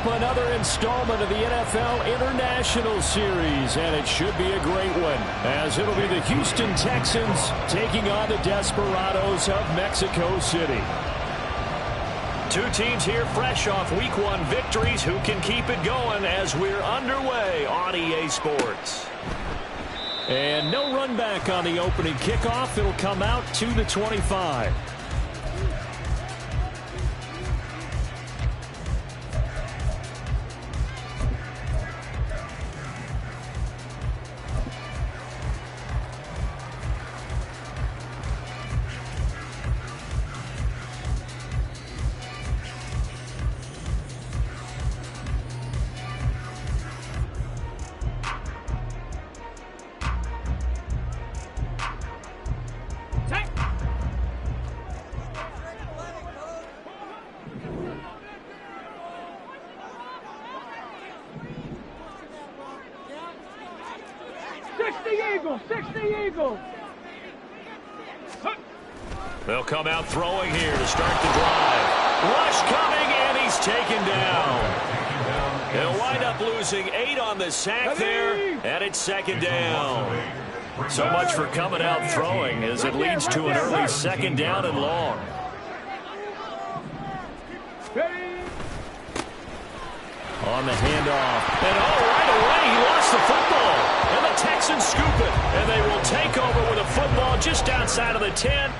up another installment of the NFL International Series, and it should be a great one, as it'll be the Houston Texans taking on the Desperados of Mexico City. Two teams here fresh off Week 1 victories. Who can keep it going as we're underway on EA Sports? And no run back on the opening kickoff. It'll come out to the 25. They'll come out throwing here to start the drive. Rush coming, and he's taken down. They'll wind up losing 8 on the sack there, and it's second down. So much for coming out throwing, as it leads to an early second down and long. On the handoff, and right away he lost the football, and the Texans scoop it, and they will take over with a football just outside of the 10.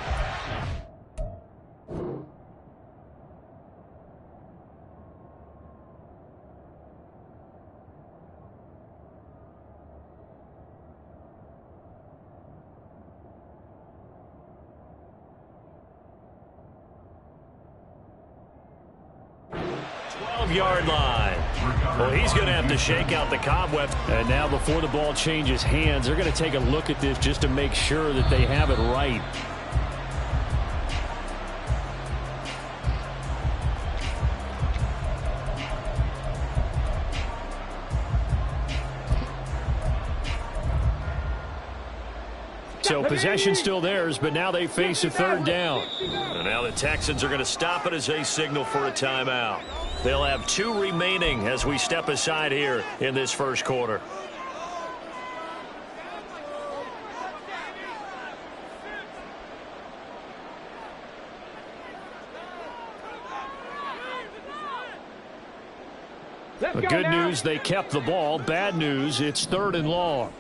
Yard line. Well, he's going to have to shake out the cobwebs. And now before the ball changes hands, they're going to take a look at this just to make sure that they have it right. So possession still theirs, but now they face a third down. And now the Texans are going to stop it as they signal for a timeout. They'll have 2 remaining as we step aside here in this first quarter. The good news, they kept the ball. Bad news, it's 3rd and long.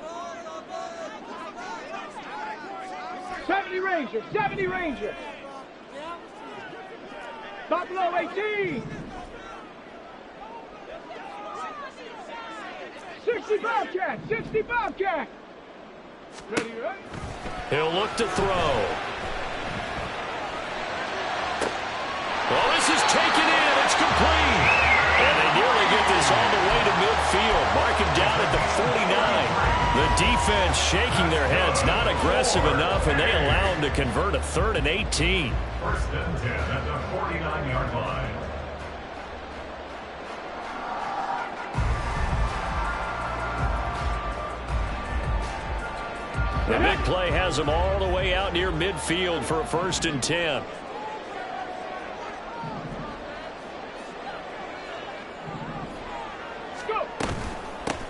70 Ranger, 70 Ranger. Stop below 18. 60 Bobcat, 60 Bobcat. Ready, right? He'll look to throw. Well, this is taken in. It's complete. And they nearly get this all the way to midfield. Mark him down at the 49. The defense shaking their heads, not aggressive enough, and they allow him to convert a 3rd and 18. First and 10 at the 49-yard line. The big play has them all the way out near midfield for a 1st and 10.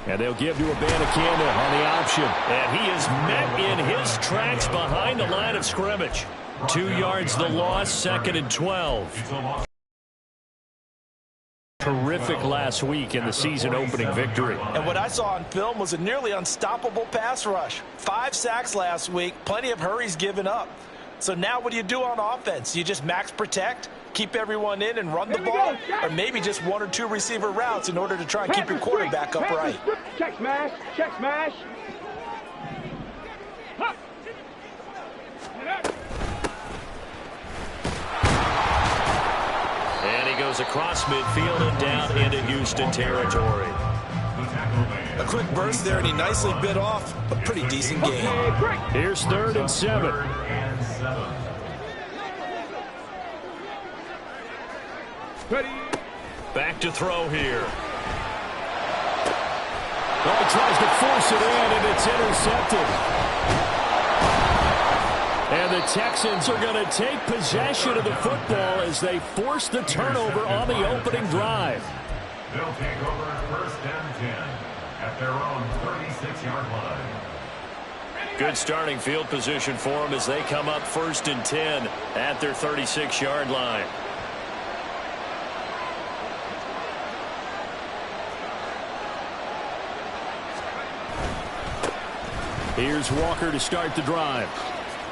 And they'll give to Abanikanda on the option. And he is met in his tracks behind the line of scrimmage. 2 yards the loss, 2nd and 12. Terrific last week in the season-opening victory. And what I saw on film was a nearly unstoppable pass rush. 5 sacks last week, plenty of hurries given up. So now what do you do on offense? You just max protect, keep everyone in and run the ball, or maybe just 1 or 2 receiver routes in order to try and keep your quarterback upright. Check smash, check smash. And he goes across midfield and down into Houston territory. A quick burst there, and he nicely bit off a pretty decent game. Here's 3rd and 7. Ready. Back to throw here. Oh, he tries to force it in, and it's intercepted. And the Texans are going to take possession of the football as they force the turnover on the opening drive. They'll take over first and 10 at their own 36-yard line. Good starting field position for them as they come up first and 10 at their 36-yard line. Here's Walker to start the drive.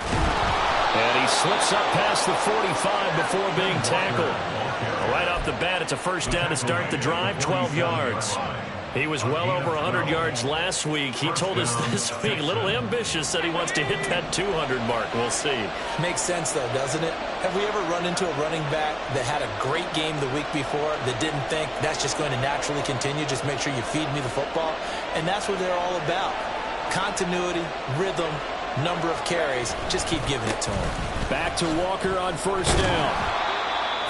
And he slips up past the 45 before being tackled. Right off the bat, it's a first down to start the drive, 12 yards. He was well over 100 yards last week. He told us this week, a little ambitious, that he wants to hit that 200 mark. We'll see. Makes sense, though, doesn't it? Have we ever run into a running back that had a great game the week before that didn't think that's just going to naturally continue? Just make sure you feed me the football. And that's what they're all about. Continuity, rhythm, number of carries. Just keep giving it to him. Back to Walker on first down.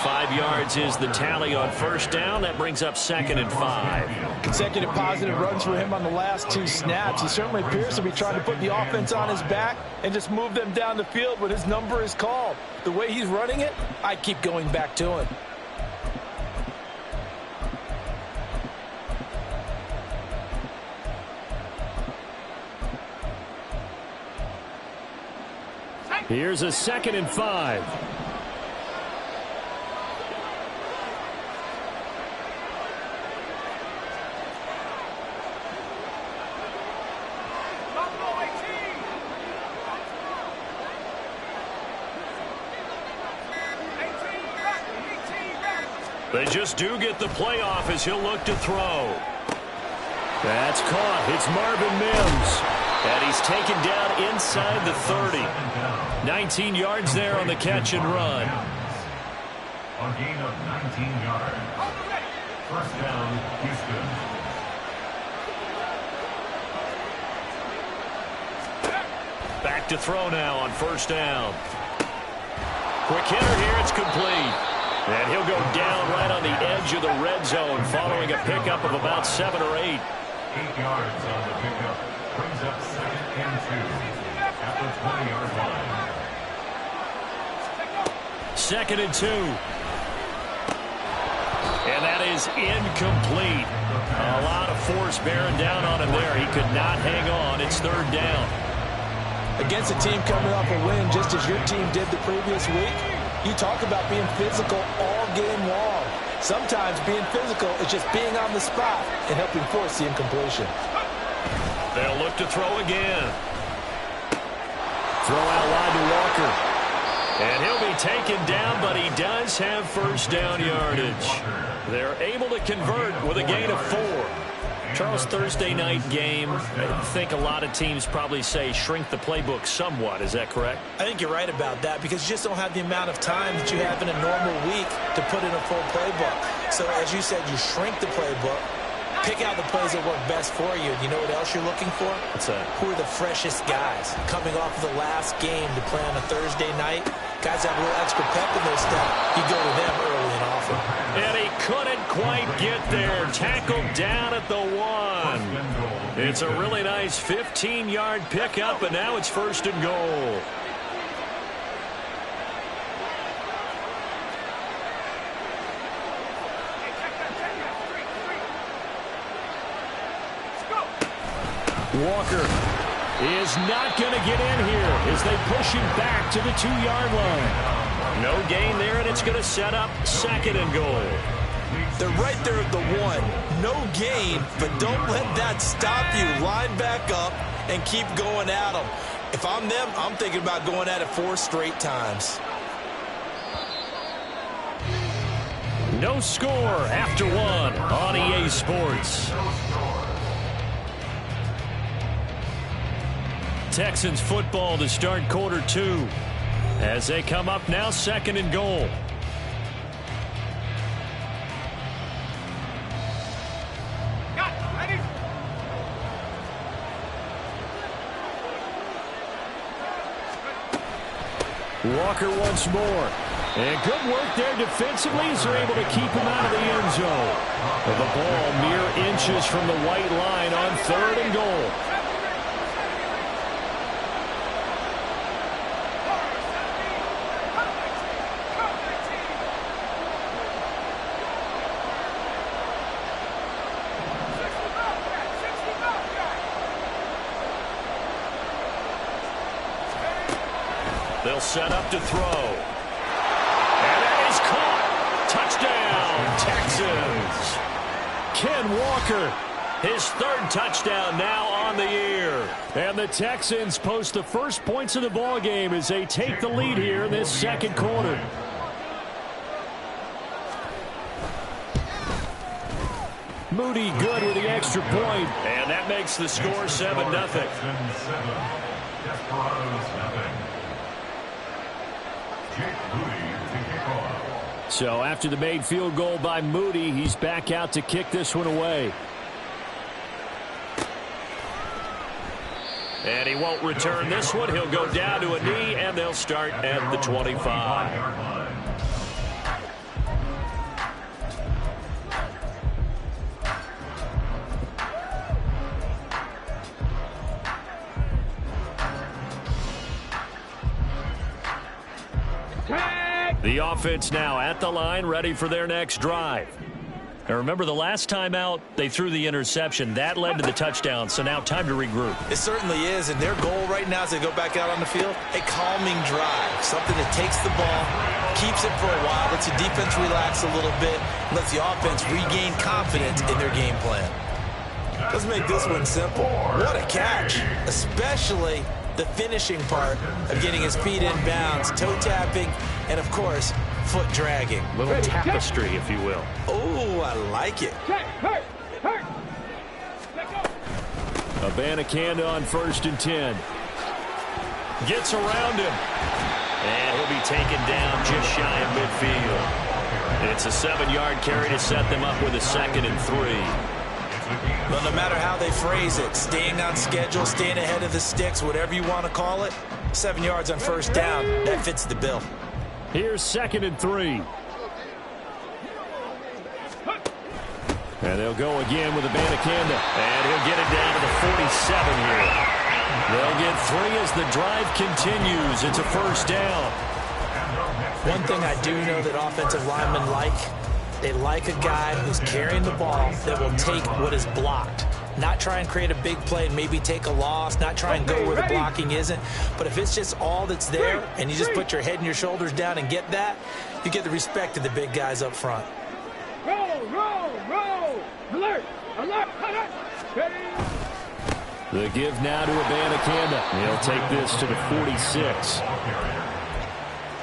5 yards is the tally on first down. That brings up second and 5. Consecutive positive runs for him on the last 2 snaps. He certainly appears to be trying to put the offense on his back and just move them down the field when his number is called. The way he's running it, I keep going back to him. Here's a second and 5. They just do get the playoff as he'll look to throw. That's caught. It's Marvin Mims. And he's taken down inside the 30. 19 yards there on the catch and run. A gain of 19 yards. First down, Houston. Back to throw now on first down. Quick hitter here. It's complete. And he'll go down right on the edge of the red zone following a pickup of about 7 or 8. 8 yards on the pickup. Brings up second and 2 at the 20-yard line. Second and 2. And that is incomplete. A lot of force bearing down on him there. He could not hang on. It's third down. Against a team coming off a win just as your team did the previous week, you talk about being physical all game long. Sometimes being physical is just being on the spot and helping force the incompletion. They'll look to throw again. Throw out wide to Walker. And he'll be taken down, but he does have first down yardage. They're able to convert with a gain of 4. Charles, Thursday night game, I think a lot of teams probably say shrink the playbook somewhat. Is that correct? I think you're right about that because you just don't have the amount of time that you have in a normal week to put in a full playbook. So as you said, you shrink the playbook, pick out the plays that work best for you. You know what else you're looking for? What's that? Who are the freshest guys coming off of the last game to play on a Thursday night? Guys have a little extra pep in their step. You go to them early and often. And he couldn't quite get there. Tackled down at the 1. It's a really nice 15-yard pickup, and now it's first and goal. Walker is not going to get in here as they push him back to the 2-yard line. No gain there, and it's going to set up second and goal. They're right there at the 1. No gain, but don't let that stop you. Line back up and keep going at them. If I'm them, I'm thinking about going at it 4 straight times. No score after 1 on EA Sports. Texans football to start quarter 2 as they come up now second and goal. Walker once more. And good work there defensively as they're able to keep him out of the end zone. The ball mere inches from the white line on third and goal. They'll set up to throw. And that is caught. Touchdown, Texans. Ken Walker, his third touchdown now on the year. And the Texans post the first points of the ball game as they take the lead here in this second quarter. Moody good with the extra point. And that makes the score 7-0. So after the made field goal by Moody, he's back out to kick this one away. And he won't return this one. He'll go down to a knee, and they'll start at the 25. The offense now at the line, ready for their next drive. Now remember, the last time out, they threw the interception. That led to the touchdown, so now time to regroup. It certainly is, and their goal right now as they go back out on the field, a calming drive, something that takes the ball, keeps it for a while, lets the defense relax a little bit, lets the offense regain confidence in their game plan. Let's make this one simple. What a catch, especially the finishing part of getting his feet in bounds, toe tapping, and of course, foot dragging. Little tapestry, if you will. Oh, I like it. Abanikanda on 1st and 10. Gets around him. And he'll be taken down just shy of midfield. It's a 7-yard carry to set them up with a 2nd and 3. Well, no matter how they phrase it, staying on schedule, staying ahead of the sticks, whatever you want to call it, 7 yards on 1st down, that fits the bill. Here's 2nd and 3. And they'll go again with Abanikanda. And he'll get it down to the 47 here. They'll get 3 as the drive continues. It's a 1st down. One thing I do know that offensive linemen like, they like a guy who's carrying the ball that will take what is blocked. Not try and create a big play and maybe take a loss, not try and go where the blocking isn't. But if it's just all that's there and you just put your head and your shoulders down and get that, you get the respect of the big guys up front. Roll, roll, roll. Alert, alert, alert. The give now to Abanikanda. He'll take this to the 46.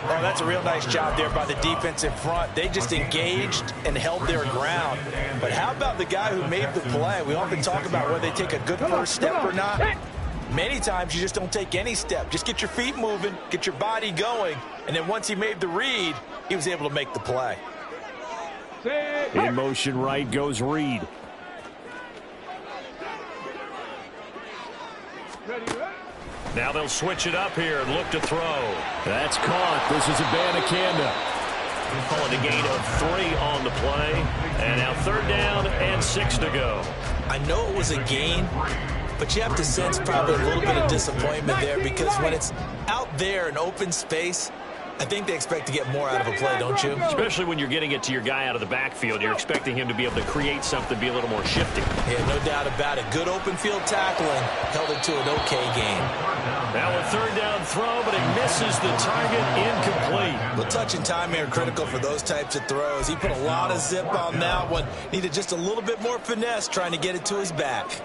Oh, that's a real nice job there by the defense in front. They just engaged and held their ground. But how about the guy who made the play? We often talk about whether they take a good first step or not. Many times you just don't take any step. Just get your feet moving, get your body going, and then once he made the read, he was able to make the play. In motion right goes Reed. Now they'll switch it up here and look to throw. That's caught. This is Abanikanda. We'll call it a gain of 3 on the play. And now 3rd down and 6 to go. I know it was a gain, but you have to sense probably a little bit of disappointment there because when it's out there in open space, I think they expect to get more out of a play, don't you? Especially when you're getting it to your guy out of the backfield. You're expecting him to be able to create something, be a little more shifty. Yeah, no doubt about it. Good open field tackling held it to an okay game. Now a 3rd down throw, but he misses the target, incomplete. Well, touch and timing are critical for those types of throws. He put a lot of zip on that one. Needed just a little bit more finesse trying to get it to his back.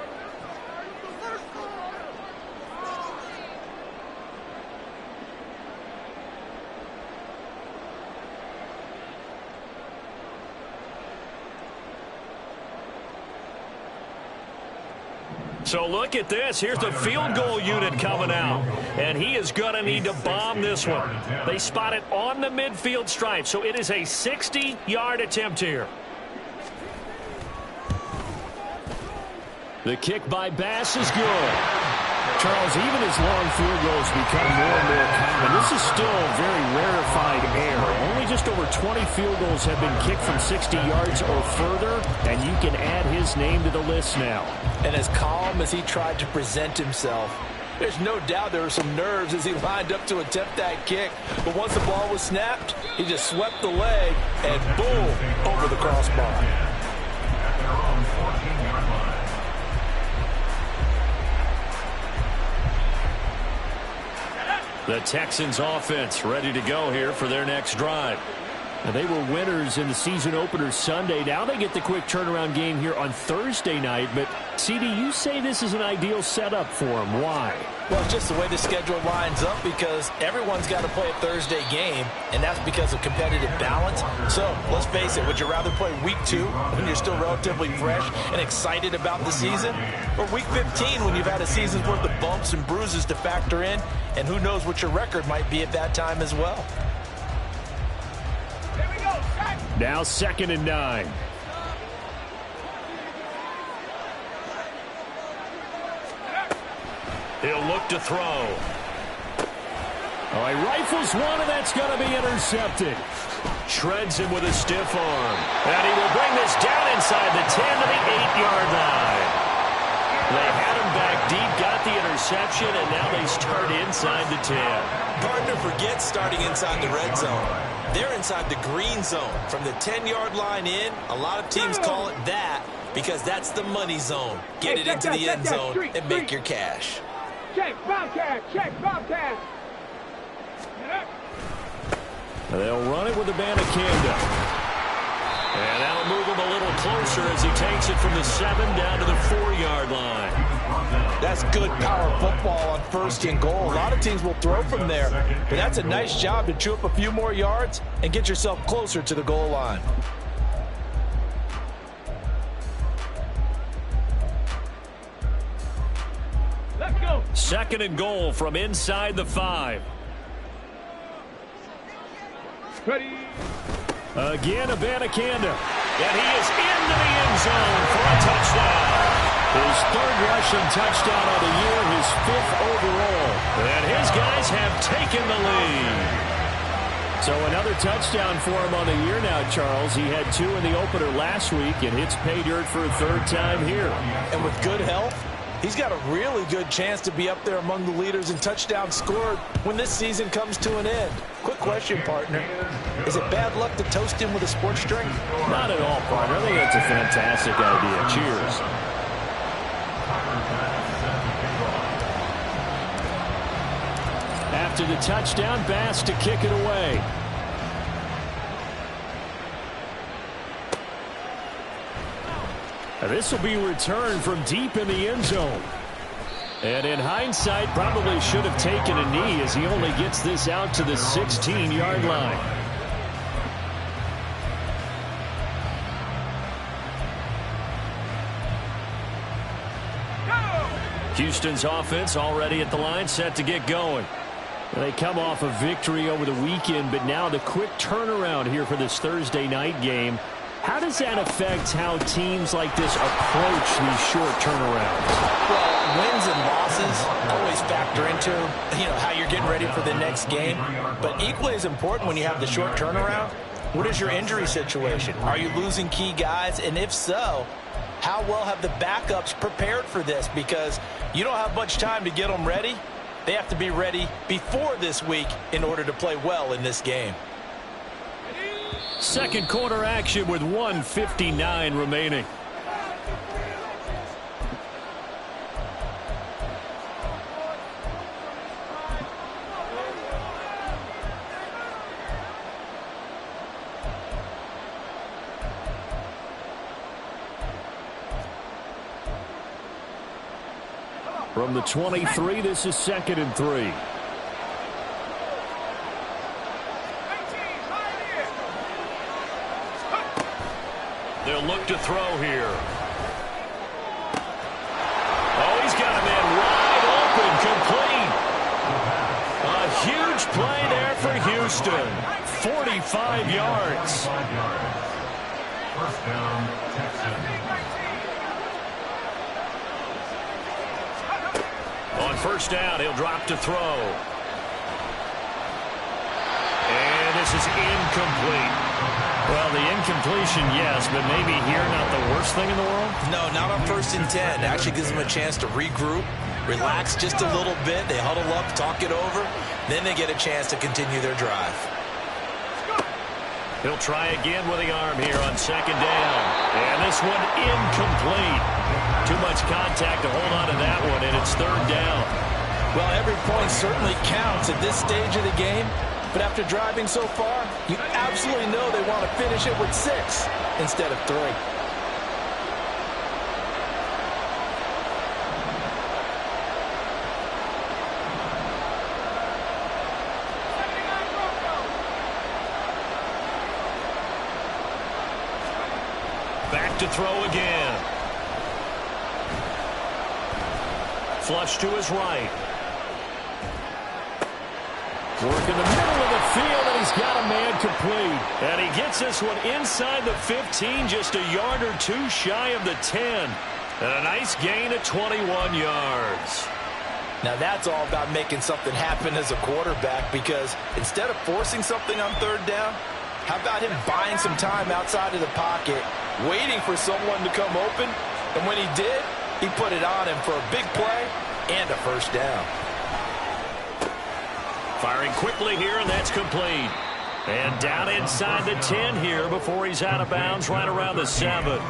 So look at this. Here's the field goal unit coming out. And he is going to need to bomb this one. They spot it on the midfield stripe. So it is a 60-yard attempt here. The kick by Bass is good. Charles, even as long field goals become more and more common, this is still a very rarefied air. Only just over 20 field goals have been kicked from 60 yards or further, and you can add his name to the list now. And as calm as he tried to present himself, there's no doubt there were some nerves as he lined up to attempt that kick. But once the ball was snapped, he just swept the leg and boom, over the crossbar. The Texans offense ready to go here for their next drive. Now, they were winners in the season opener Sunday. Now they get the quick turnaround game here on Thursday night. But, CD, you say this is an ideal setup for them. Why? Well, it's just the way the schedule lines up because everyone's got to play a Thursday game, and that's because of competitive balance. So, let's face it, would you rather play week 2 when you're still relatively fresh and excited about the season, or week 15 when you've had a season's worth of bumps and bruises to factor in, and who knows what your record might be at that time as well? Now 2nd and 9. He'll look to throw. Oh, he rifles one, and that's going to be intercepted. Shreds him with a stiff arm. And he will bring this down inside the 10 to the 8-yard line. They had him back deep, got the interception, and now they start inside the 10. Partner forgets starting inside the red zone. They're inside the green zone. From the 10-yard line in, a lot of teams call it that because that's the money zone. Get it into the end zone and make your cash. Check, Bobcat, check, Bobcat. They'll run it with the Banacanda. And that'll move him a little closer as he takes it from the 7 down to the 4-yard line. That's good power football on 1st and goal. A lot of teams will throw from there, but that's a nice job to chew up a few more yards and get yourself closer to the goal line. Let's go. 2nd and goal from inside the 5. Ready. Again, a Banacanda. And he is into the end zone for a touchdown. His 3rd rushing touchdown of the year, his 5th overall. And his guys have taken the lead. So another touchdown for him on the year now, Charles. He had 2 in the opener last week and hits pay dirt for a 3rd time here. And with good health, he's got a really good chance to be up there among the leaders in touchdowns scored when this season comes to an end. Quick question, partner. Is it bad luck to toast him with a sports drink? Not at all, partner. I think that's a fantastic idea. Cheers. After the touchdown, Bass to kick it away. This will be returned from deep in the end zone. And in hindsight, probably should have taken a knee as he only gets this out to the 16-yard line. Houston's offense already at the line, set to get going. They come off a victory over the weekend, but now the quick turnaround here for this Thursday night game. How does that affect how teams like this approach these short turnarounds? Well, wins and losses always factor into, how you're getting ready for the next game. But equally as important when you have the short turnaround, what is your injury situation? Are you losing key guys? And if so, how well have the backups prepared for this? Because you don't have much time to get them ready. They have to be ready before this week in order to play well in this game. Second quarter action with 1:59 remaining. From the 23, this is 2nd and 3. They'll look to throw here. Oh, he's got a man wide open, complete. A huge play there for Houston. 45 yards. 1st down, Texans. On 1st down, he'll drop to throw. And this is incomplete. Well, the incompletion, yes, but maybe here not the worst thing in the world? No, not on 1st and 10. It actually gives them a chance to regroup, relax just a little bit. They huddle up, talk it over. Then they get a chance to continue their drive. He'll try again with the arm here on 2nd down. And this one incomplete. Too much contact to hold on to that one, and it's 3rd down. Well, every point certainly counts at this stage of the game. But after driving so far, you absolutely know they want to finish it with 6 instead of 3. Back to throw again. Flush to his right. Work in the middle of the field, and he's got a man complete. And he gets this one inside the 15, just a yard or 2 shy of the 10. And a nice gain of 21 yards. Now that's all about making something happen as a quarterback, because instead of forcing something on 3rd down, how about him buying some time outside of the pocket, waiting for someone to come open, and when he did, he put it on him for a big play and a 1st down. Firing quickly here, and that's complete. And down inside the 10 here before he's out of bounds right around the 7.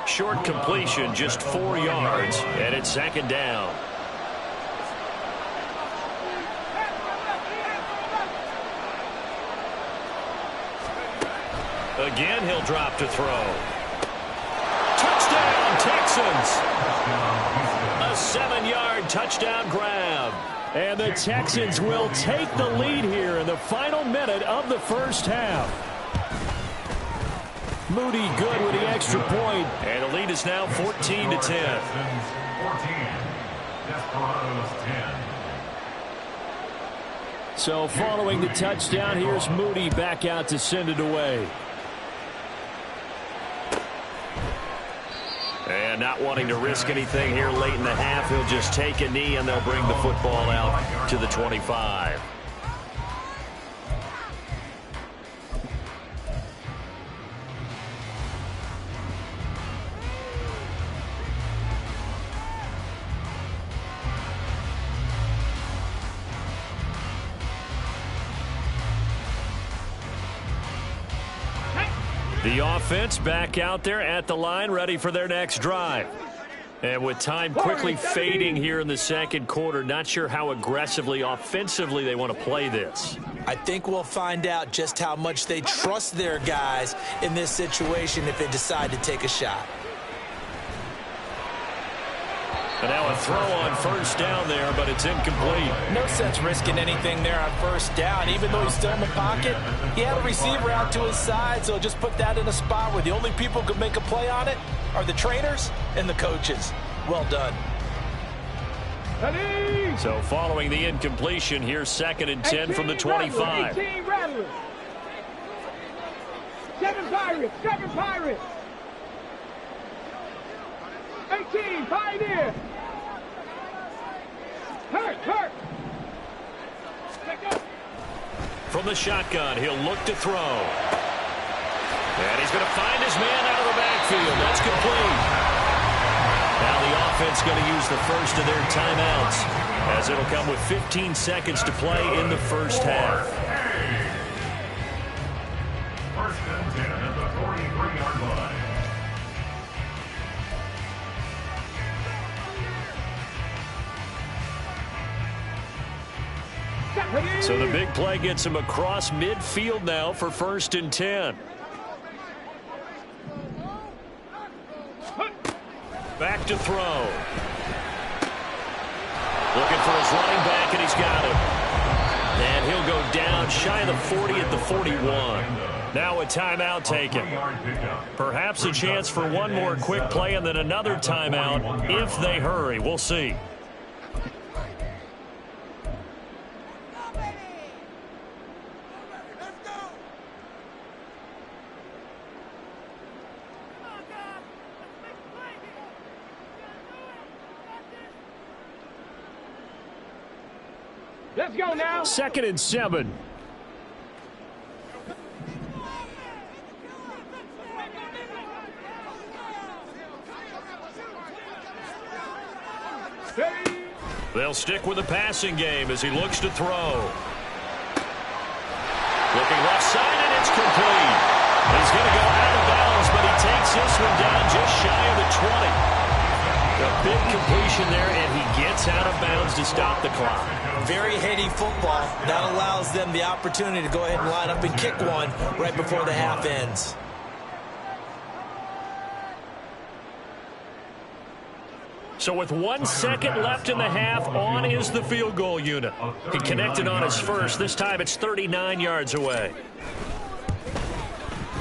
Short completion, just 4 yards, and it's 2nd down. Again, he'll drop to throw. Touchdown, Texans! A 7-yard touchdown grab. And the Texans will take the lead here in the final minute of the 1st half. Moody good with the extra point, and the lead is now 14-10. 14. Desperados 10. So following the touchdown, here's Moody back out to send it away. And not wanting to risk anything here late in the half, he'll just take a knee, and they'll bring the football out to the 25. The offense back out there at the line, ready for their next drive. And with time quickly fading here in the 2nd quarter, not sure how aggressively, offensively they want to play this. I think we'll find out just how much they trust their guys in this situation if they decide to take a shot. And now a throw on 1st down there, but it's incomplete. No sense risking anything there on 1st down. Even though he's still in the pocket, he had a receiver out to his side, so just put that in a spot where the only people who could make a play on it are the trainers and the coaches. Well done. So following the incompletion, here's 2nd and 10 from the 25. 18 Rattlers. 7 Pirates. 7 Pirates. 18 Pioneer. Hurt. From the shotgun, he'll look to throw. And he's going to find his man out of the backfield. That's complete. Now the offense going to use the first of their timeouts, as it'll come with 15 seconds to play in the 1st half. 1st and 10 at the 43-yard line. So the big play gets him across midfield now for 1st and 10. Back to throw. Looking for his running back, and he's got him. And he'll go down shy of the 40 at the 41. Now a timeout taken. Perhaps a chance for one more quick play and then another timeout if they hurry. We'll see. Let's go now. 2nd and 7. They'll stick with the passing game as he looks to throw. Looking left side, and it's complete. He's going to go out of bounds, but he takes this one down just shy of the 20. A big completion separation there, and he gets out of bounds to stop the clock. Very heady football. That allows them the opportunity to go ahead and line up and kick one right before the half ends. So with 1 second left in the half, on is the field goal unit. He connected on his first. This time it's 39 yards away.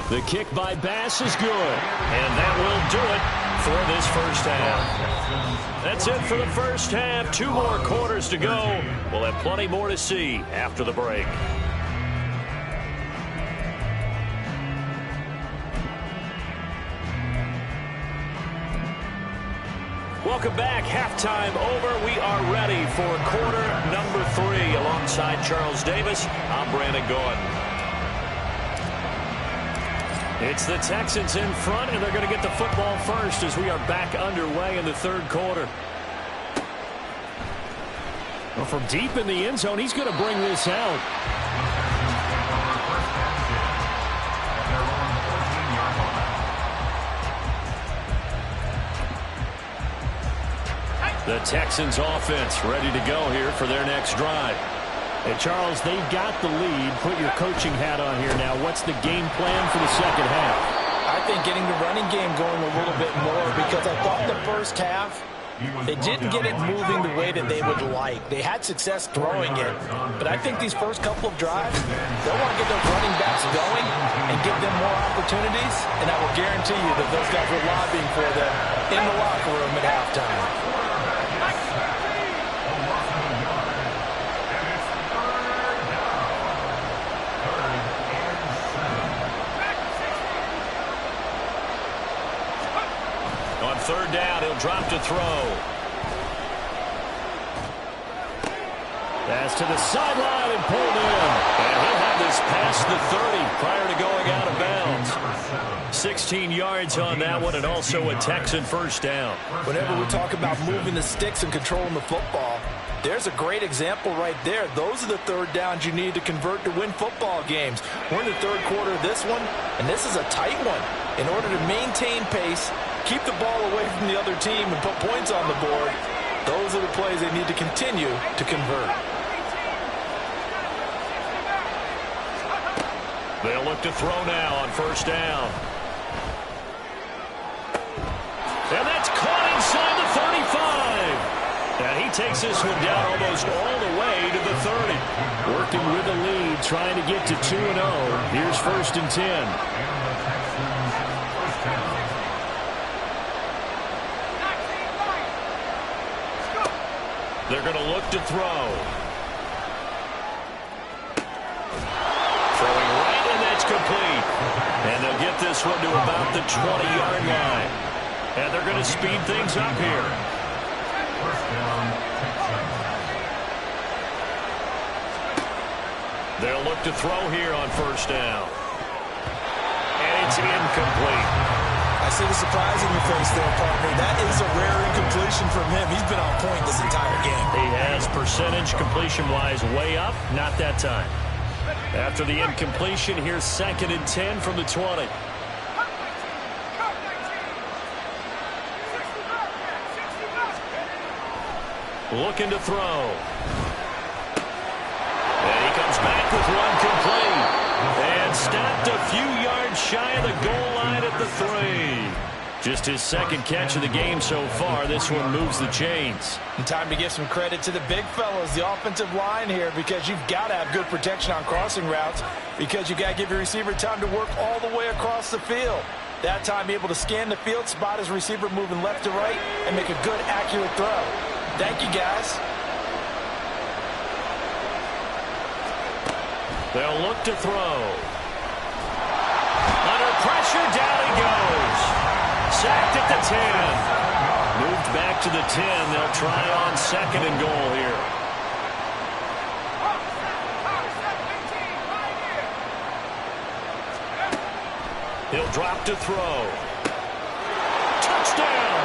The kick by Bass is good. And that will do it for this first half. That's it for the first half. 2 more quarters to go. We'll have plenty more to see after the break. Welcome back. Halftime over. We are ready for quarter number 3. Alongside Charles Davis, I'm Brandon Gordon. It's the Texans in front, and they're going to get the football first as we are back underway in the third quarter. Well, from deep in the end zone, he's going to bring this out. The Texans offense ready to go here for their next drive. Hey, Charles, they've got the lead. Put your coaching hat on here now. What's the game plan for the second half? I think getting the running game going a little bit more, because I thought the first half they didn't get it moving the way that they would like. They had success throwing it, but I think these first couple of drives, they'll want to get those running backs going and give them more opportunities, and I will guarantee you that those guys were lobbying for them in the locker room at halftime. Third down, he'll drop to throw. Pass to the sideline and pulled in. And he'll have this past the 30 prior to going out of bounds. 16 yards on that one, and also a Texan first down. Whenever we talk about moving the sticks and controlling the football, there's a great example right there. Those are the third downs you need to convert to win football games. We're in the third quarter of this one, and this is a tight one. In order to maintain pace, keep the ball away from the other team, and put points on the board, those are the plays they need to continue to convert. They'll look to throw now on first down. And that's caught inside the 35. And he takes this one down almost all the way to the 30. Working with the lead, trying to get to 2-0. Here's first and 10. They're going to look to throw. Throwing right, and that's complete. And they'll get this one to about the 20-yard line. And they're going to speed things up here. They'll look to throw here on first down. And it's incomplete. I see the surprise in your face there, partner. That is a rare incompletion from him. He's been on point this entire game. He has percentage completion-wise way up. Not that time. After the incompletion, here's second and 10 from the 20. Looking to throw. And he comes back with one complete. And stopped a few yards shy of the goal line at the 3. Just his second catch of the game so far. This one moves the chains. And time to give some credit to the big fellas, the offensive line here, because you've got to have good protection on crossing routes, because you've got to give your receiver time to work all the way across the field. That time, able to scan the field, spot his receiver moving left to right, and make a good, accurate throw. Thank you, guys. They'll look to throw. Under pressure, down he goes. Sacked at the 10. Moved back to the 10. They'll try on second and goal here. He'll drop to throw. Touchdown!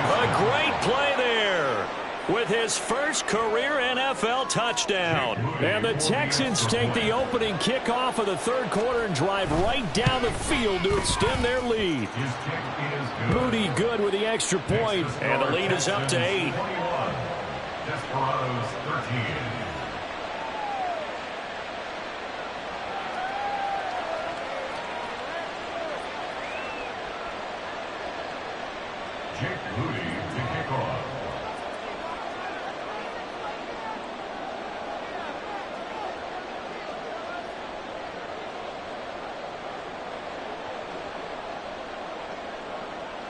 A great play there. with his first career NFL touchdown. And the Texans take the opening kickoff of the third quarter and drive right down the field to extend their lead. Moody good with the extra point, and the lead is up to 8. Desperados 13. Jake Moody to kick off.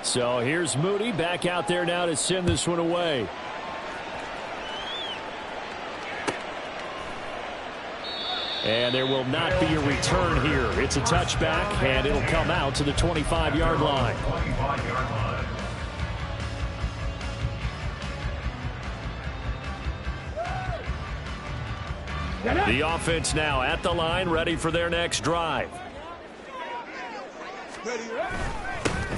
So here's Moody back out there now to send this one away. And there will not be a return here. It's a touchback, and it'll come out to the 25-yard line. The offense now at the line, ready for their next drive.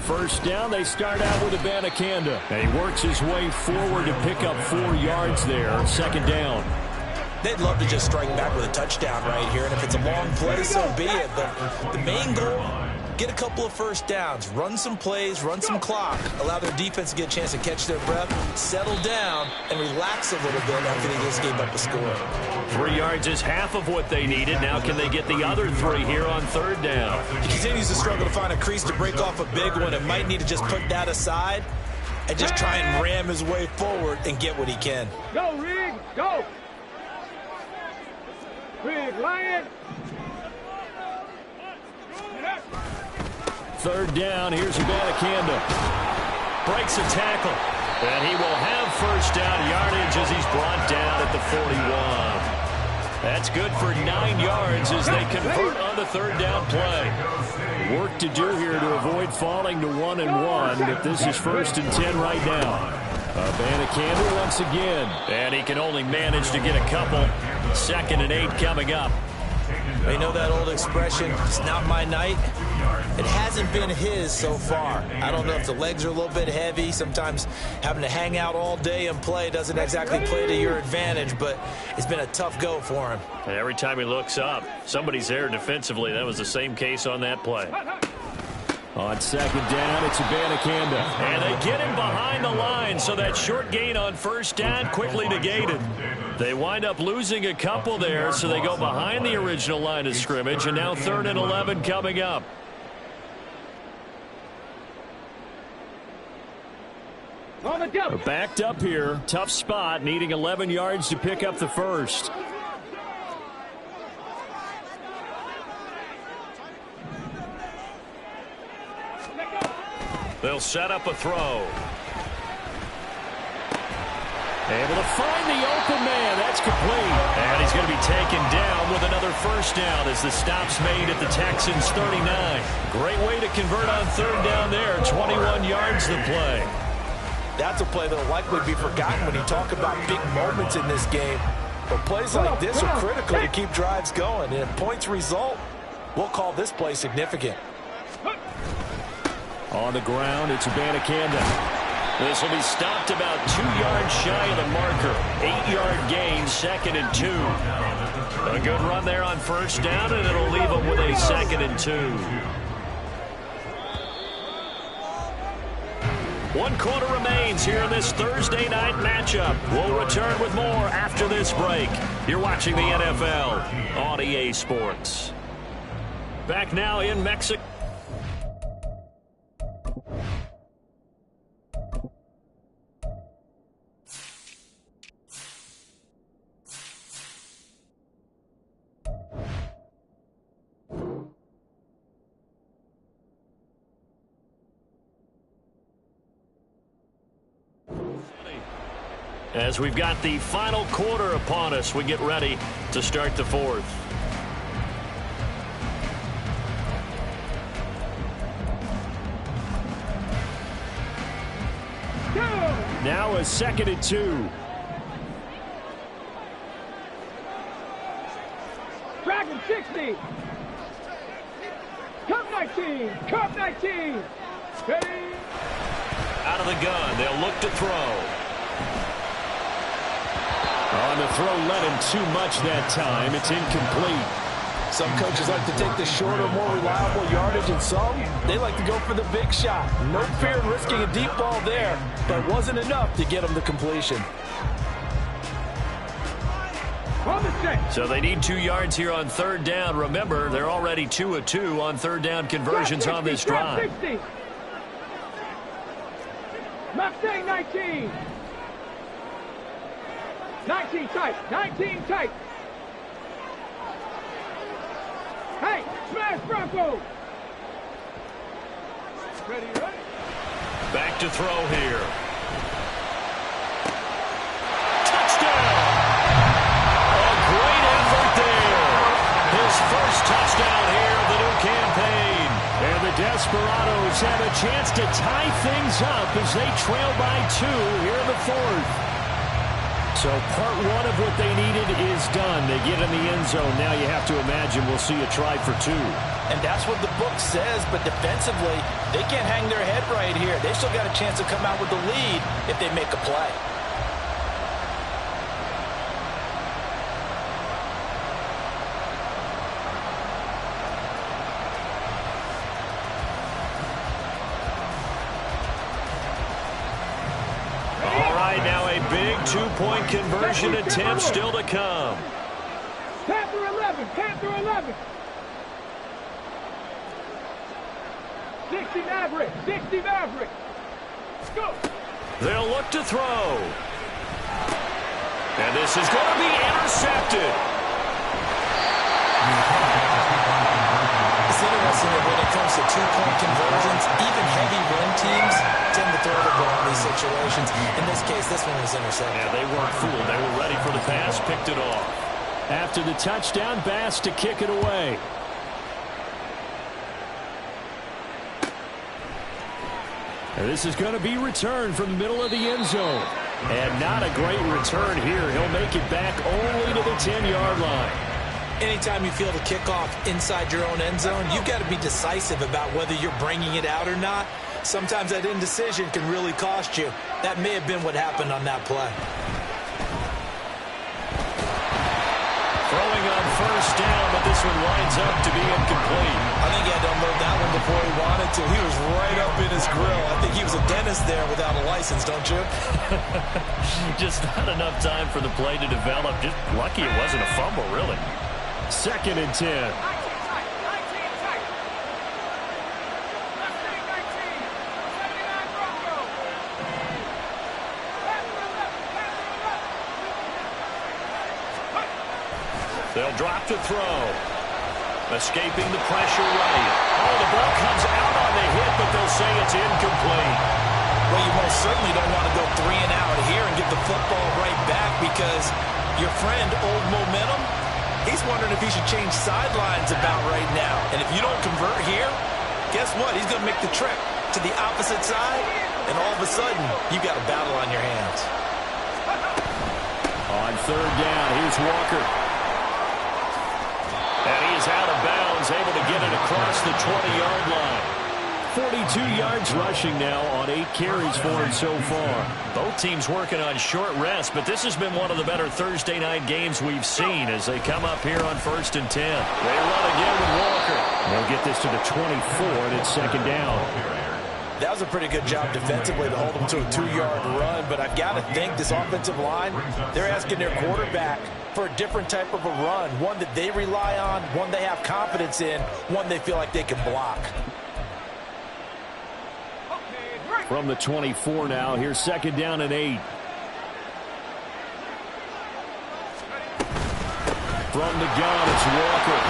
First down, they start out with Abanikanda. And he works his way forward to pick up 4 yards there. Second down. They'd love to just strike back with a touchdown right here, and if it's a long play, so be it. But the main goal, get a couple of first downs, run some plays, run some clock, allow their defense to get a chance to catch their breath, settle down, and relax a little bit after they just gave up a score. 3 yards is half of what they needed. Now can they get the other 3 here on third down? He continues to struggle to find a crease to break off a big one and might need to just put that aside and just try and ram his way forward and get what he can. Go, Rig, go. Rig, Lion. Third down, here's Abanikanda. Breaks a tackle. And he will have first down yardage as he's brought down at the 41. That's good for 9 yards as they convert on the third down play. Work to do here to avoid falling to 1-1, but this is 1st and 10 right now. Abanikanda once again. And he can only manage to get a couple. 2nd and 8 coming up. They know that old expression, it's not my night. It hasn't been his so far. I don't know if the legs are a little bit heavy. Sometimes having to hang out all day and play doesn't exactly play to your advantage, but it's been a tough go for him. And every time he looks up, somebody's there defensively. That was the same case on that play. On second down, it's Abanikanda. And they get him behind the line, so that short gain on first down quickly negated. They wind up losing a couple there, so they go behind the original line of scrimmage, and now 3rd and 11 coming up. Backed up here, tough spot, needing 11 yards to pick up the first. They'll set up a throw. Able to find the open man. That's complete. And he's going to be taken down with another first down as the stop's made at the Texans' 39. Great way to convert on third down there. 21 yards the play. That's a play that will likely be forgotten when you talk about big moments in this game. But plays like this are critical to keep drives going. And if points result, we'll call this play significant. On the ground, it's Abanikanda. This will be stopped about 2 yards shy of the marker. 8-yard gain, 2nd and 2. A good run there on first down, and it'll leave them with a 2nd and 2. 1 quarter remains here in this Thursday night matchup. We'll return with more after this break. You're watching the NFL on EA Sports. Back now in Mexico. As we've got the final quarter upon us, we get ready to start the fourth. Now a 2nd and 2. Dragon 60. Cup 19. Cup 19. Ready. Out of the gun, they'll look to throw. On the throw, led him too much that time. It's incomplete. Some coaches like to take the shorter, more reliable yardage, and some, they like to go for the big shot. No fear of risking a deep ball there, but it wasn't enough to get them to completion. So they need 2 yards here on third down. Remember, they're already 2 of 2 on third down conversions on this drive. Mustang 19. 19 tight. 19 tight. Hey, smash Bronco. Ready, ready. Back to throw here. Touchdown! A great effort there. His first touchdown here of the new campaign. And the Desperados have a chance to tie things up as they trail by 2 here in the 4th. So part 1 of what they needed is done. They get in the end zone. Now you have to imagine we'll see a try for 2. And that's what the book says, but defensively, they can't hang their head right here. They've still got a chance to come out with the lead if they make a play. Big 2-point conversion attempt still to come. Panther 11, Panther 11. 60 Maverick, 60 Maverick. Go. They'll look to throw. And this is going to be intercepted. It's interesting that when it comes to 2-point conversions, even heavy run teams tend to throw the ball in these situations. In this case, this one was intercepted. Yeah, they weren't fooled. They were ready for the pass, picked it off. After the touchdown, Bass to kick it away. And this is going to be returned from the middle of the end zone. And not a great return here. He'll make it back only to the 10-yard line. Anytime you feel the kickoff inside your own end zone, you've got to be decisive about whether you're bringing it out or not. Sometimes that indecision can really cost you. That may have been what happened on that play. Throwing on first down, but this one winds up to be incomplete. I think he had to unload that one before he wanted to. He was right up in his grill. I think he was a dentist there without a license, don't you? Just not enough time for the play to develop. Just lucky it wasn't a fumble, really. 2nd and 10. 19 tight. Mustang 19. 79 Bronco. They'll drop to throw. Escaping the pressure right. Oh, the ball comes out on the hit, but they'll say it's incomplete. Well, you most certainly don't want to go 3 and out here and get the football right back because your friend, Old Momentum, he's wondering if he should change sidelines about right now. And if you don't convert here, guess what? He's going to make the trip to the opposite side, and all of a sudden, you've got a battle on your hands. On third down, here's Walker. And he is out of bounds, able to get it across the 20-yard line. 42 yards rushing now on 8 carries for him so far. Both teams working on short rest, but this has been one of the better Thursday night games we've seen as they come up here on 1st and 10. They run again with Walker. They'll get this to the 24, and it's 2nd down. That was a pretty good job defensively to hold them to a 2-yard run, but I've got to think this offensive line, they're asking their quarterback for a different type of a run, one that they rely on, one they have confidence in, one they feel like they can block. From the 24 now, here's 2nd down and 8. From the gun, it's Walker.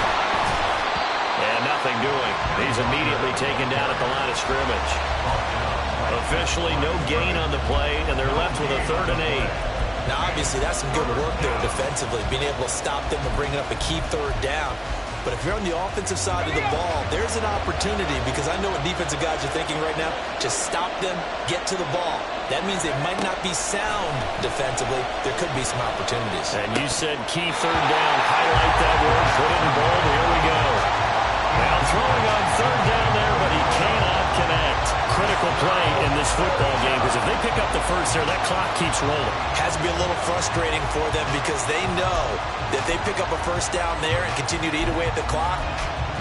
And nothing doing. He's immediately taken down at the line of scrimmage. Officially no gain on the play, and they're left with a 3rd and 8. Now, obviously, that's some good work there defensively, being able to stop them and bringing up a key 3rd down. But if you're on the offensive side of the ball, there's an opportunity because I know what defensive guys are thinking right now. Just stop them, get to the ball. That means they might not be sound defensively. There could be some opportunities. And you said key 3rd down. Highlight that word. Put it in bold. Here we go. Now throwing on 3rd down there, but he cannot connect. critical play in this football game, because if they pick up the first there, that clock keeps rolling. Has to be a little frustrating for them because they know that they pick up a first down there and continue to eat away at the clock,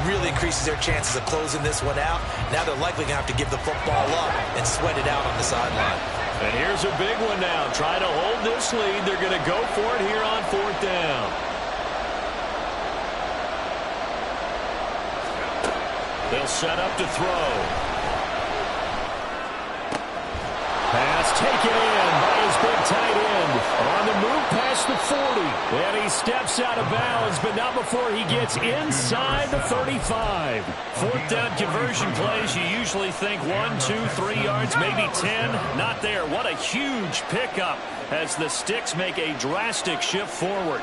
really increases their chances of closing this one out. Now they're likely going to have to give the football up and sweat it out on the sideline. And here's a big one now. Try to hold this lead. They're going to go for it here on 4th down. They'll set up to throw. Pass taken in by his big tight end. On the move past the 40. And he steps out of bounds, but not before he gets inside the 35. 4th down conversion plays, you usually think 1, 2, 3 yards, maybe 10. Not there. What a huge pickup as the Sticks make a drastic shift forward.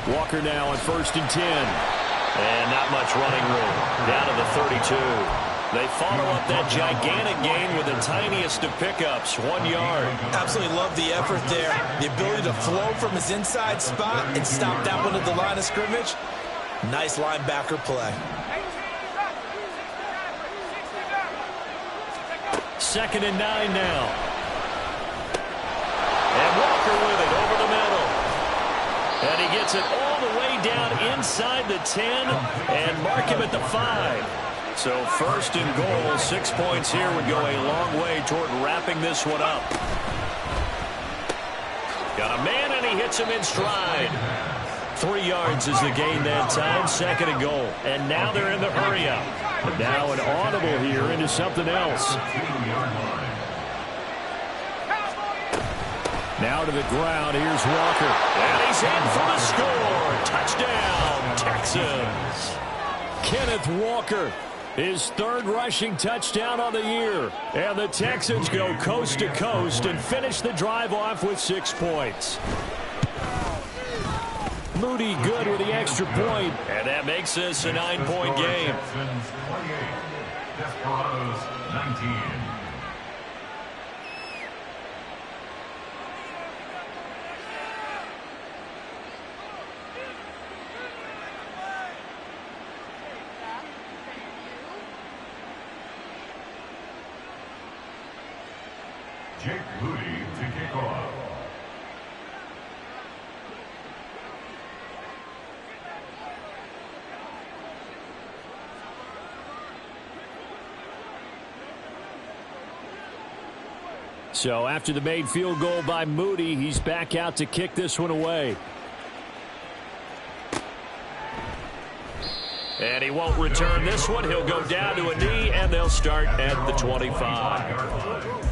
Walker now on 1st and 10. And not much running room. Down to the 32. They follow up that gigantic gain with the tiniest of pickups, 1 yard. Absolutely love the effort there. The ability to flow from his inside spot and stop that one at the line of scrimmage. Nice linebacker play. 2nd and 9 now. And Walker with it over the middle. And he gets it all the way down inside the 10 and mark him at the 5. So 1st and goal, 6 points here would go a long way toward wrapping this one up. Got a man and he hits him in stride. 3 yards is the gain that time, 2nd and goal. And now they're in the hurry up. But now an audible here into something else. Now to the ground, here's Walker. And he's in for the score. Touchdown, Texans. Kenneth Walker, his 3rd rushing touchdown on the year. And the Texans go coast to coast and finish the drive off with 6 points. Moody good with the extra point. And that makes this a 9-point game. Texans 28, Desperados 19. Jake Moody to kick off. So after the made field goal by Moody, he's back out to kick this one away. And he won't return this one. He'll go down to a knee, and they'll start at the 25.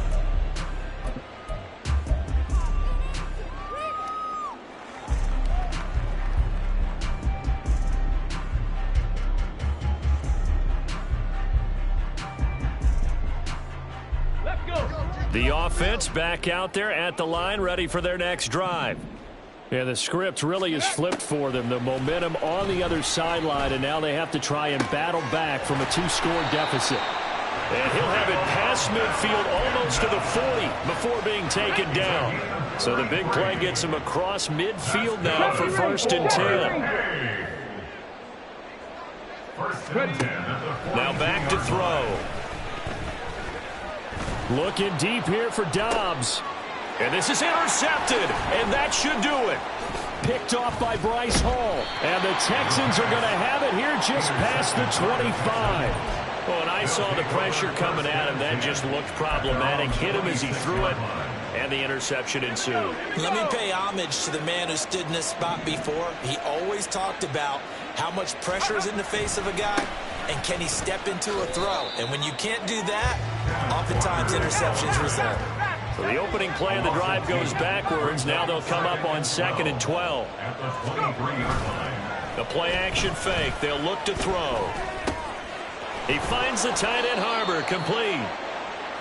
The offense back out there at the line, ready for their next drive. Yeah, the script really is flipped for them. The momentum on the other sideline, and now they have to try and battle back from a 2-score deficit. And he'll have it past midfield almost to the 40 before being taken down. So the big play gets him across midfield now for 1st and 10. Now back to throw. Looking deep here for Dobbs. And this is intercepted, and that should do it. Picked off by Bryce Hall. And the Texans are going to have it here just past the 25. Well, and I saw the pressure coming at him. That just looked problematic. Hit him as he threw it, and the interception ensued. Let me pay homage to the man who stood in this spot before. He always talked about how much pressure is in the face of a guy, and can he step into a throw. And when you can't do that, oftentimes interceptions result. So the opening play of the drive goes backwards. Now they'll come up on 2nd and 12. The play action fake. They'll look to throw. He finds the tight end Harbor, complete.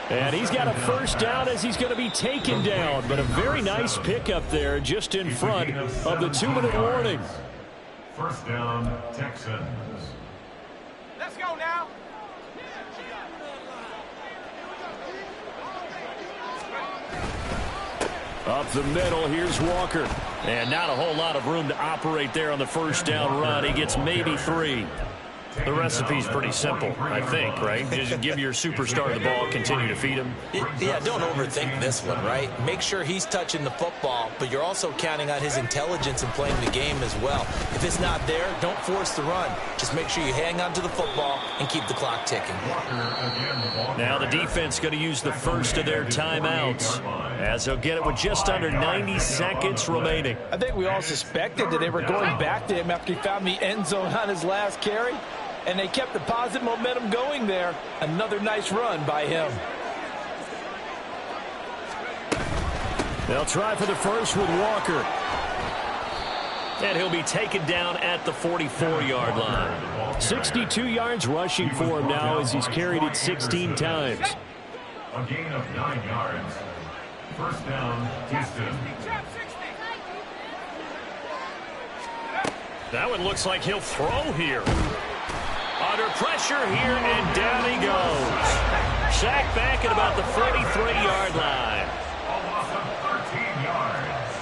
And he's got a 1st down as he's going to be taken down. But a very nice pickup there just in front of the 2-minute warning. 1st down, Texans. Let's go now. Up the middle, here's Walker. And not a whole lot of room to operate there on the first down run. He gets maybe 3. The recipe's pretty simple, I think, right? Just give your superstar the ball, continue to feed him. Yeah, don't overthink this one, right? Make sure he's touching the football, but you're also counting on his intelligence in playing the game as well. If it's not there, don't force the run. Just make sure you hang on to the football and keep the clock ticking. Now the defense going to use the first of their timeouts, as they'll get it with just under 90 seconds remaining. I think we all suspected that they were going back to him after he found the end zone on his last carry. And they kept the positive momentum going there. Another nice run by him. They'll try for the first with Walker. And he'll be taken down at the 44-yard line. 62 yards rushing for him now as he's carried it 16 times. A gain of 9 yards. First down, Houston. That one looks like he'll throw here. Under pressure here, and down he goes. Sacked back at about the 43-yard line. A loss of 13 yards.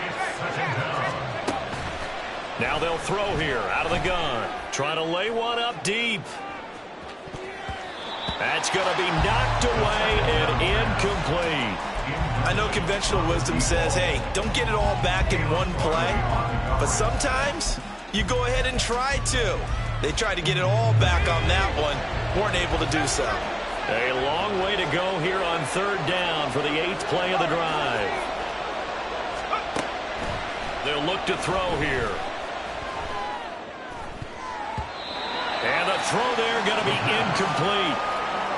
It's second down. Now they'll throw here out of the gun. Trying to lay one up deep. That's going to be knocked away and incomplete. I know conventional wisdom says, hey, don't get it all back in one play. But sometimes you go ahead and try to. They tried to get it all back on that one. Weren't able to do so. A long way to go here on third down for the 8th play of the drive. They'll look to throw here. And the throw there going to be incomplete.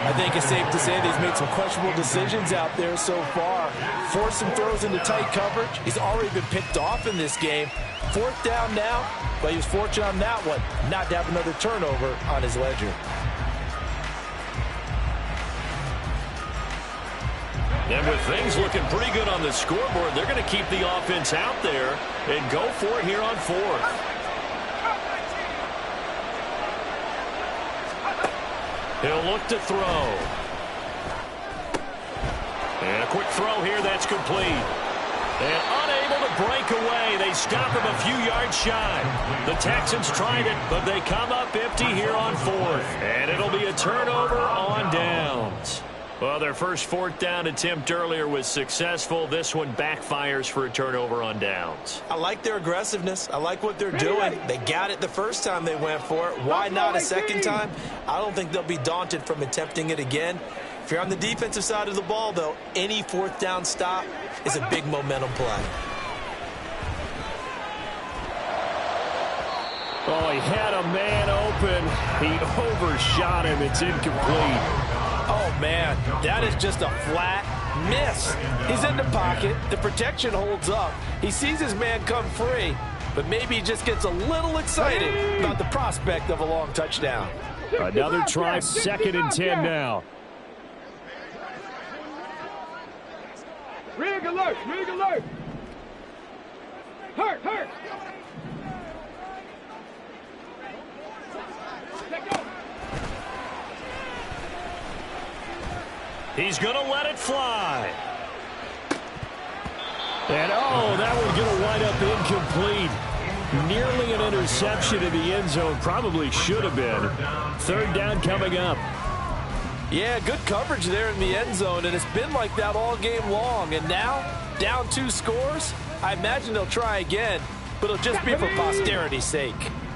I think it's safe to say that he's made some questionable decisions out there so far. Forced some throws into tight coverage. He's already been picked off in this game. 4th down now, but he was fortunate on that one not to have another turnover on his ledger. And with things looking pretty good on the scoreboard, they're going to keep the offense out there and go for it here on 4th. He'll look to throw. And a quick throw here, that's complete. And unable to break away. They stop him a few yards shy. The Texans tried it, but they come up empty here on 4th. And it'll be a turnover on downs. Well, their first 4th down attempt earlier was successful. This one backfires for a turnover on downs. I like their aggressiveness. I like what they're doing. They got it the first time they went for it. Why not a second time? I don't think they'll be daunted from attempting it again. If you're on the defensive side of the ball, though, any 4th down stop is a big momentum play. Oh, he had a man open. He overshot him. It's incomplete. Oh, man, that is just a flat miss. He's in the pocket. The protection holds up. He sees his man come free, but maybe he just gets a little excited about the prospect of a long touchdown. Another try, 2nd and 10 now. Rig alert! Rig alert! Hurt! Hurt! Let go! He's going to let it fly. And, oh, that one's going to wind up incomplete. Nearly an interception in the end zone. Probably should have been. 3rd down coming up. Yeah, good coverage there in the end zone, and it's been like that all game long. And now, down 2 scores, I imagine they'll try again, but it'll just be for posterity's sake.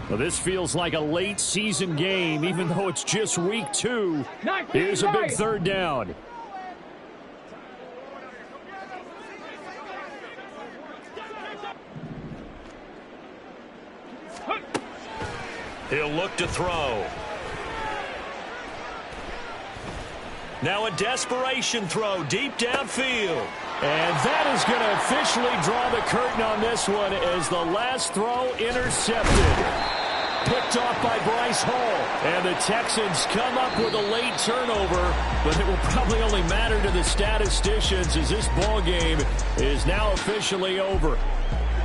Well, this feels like a late season game, even though it's just week 2. Here's a big 3rd down. He'll look to throw. Now a desperation throw deep downfield. And that is going to officially draw the curtain on this one as the last throw intercepted. Picked off by Bryce Hall. And the Texans come up with a late turnover, but it will probably only matter to the statisticians as this ball game is now officially over.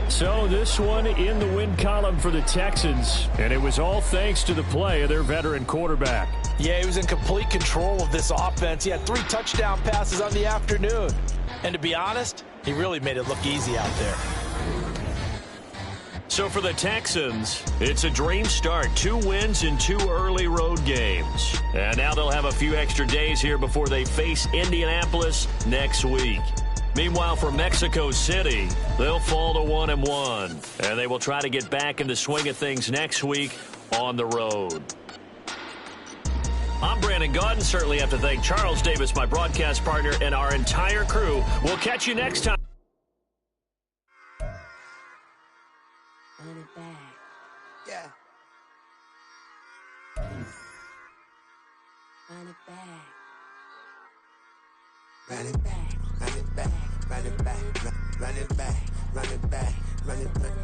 So this one in the win column for the Texans, and it was all thanks to the play of their veteran quarterback. Yeah, he was in complete control of this offense. He had 3 touchdown passes on the afternoon. And to be honest, he really made it look easy out there. So for the Texans, it's a dream start. 2 wins in 2 early road games. And now they'll have a few extra days here before they face Indianapolis next week. Meanwhile, for Mexico City, they'll fall to 1-1. And they will try to get back in the swing of things next week on the road. I'm Brandon Gaudin. Certainly have to thank Charles Davis, my broadcast partner, and our entire crew. We'll catch you next time. Run it back. Yeah. Run it back. Run it back. Run it back. Run it back. Run it back. Run it back. Run it back.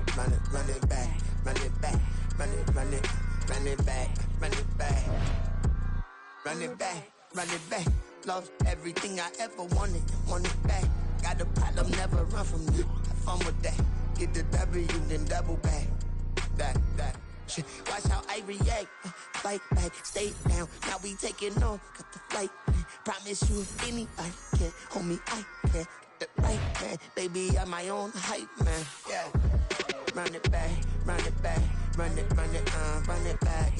Run it back. Run it back. Run it back. Run it back. Run it back. Run it back. Run it back. Lost everything I ever wanted. Want it back. Got a problem, never run from you. Have fun with that. Get the W, then double back. That. Shit. Watch how I react. Fight back, stay down. Now we taking off. Got the flight. Promise you if anybody can. Homie, I can. Get the right man. Baby, I'm my own hype man. Yeah. Run it back. Run it back. Run it back. Run it back.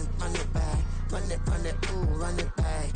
Run it, ooh, run it back.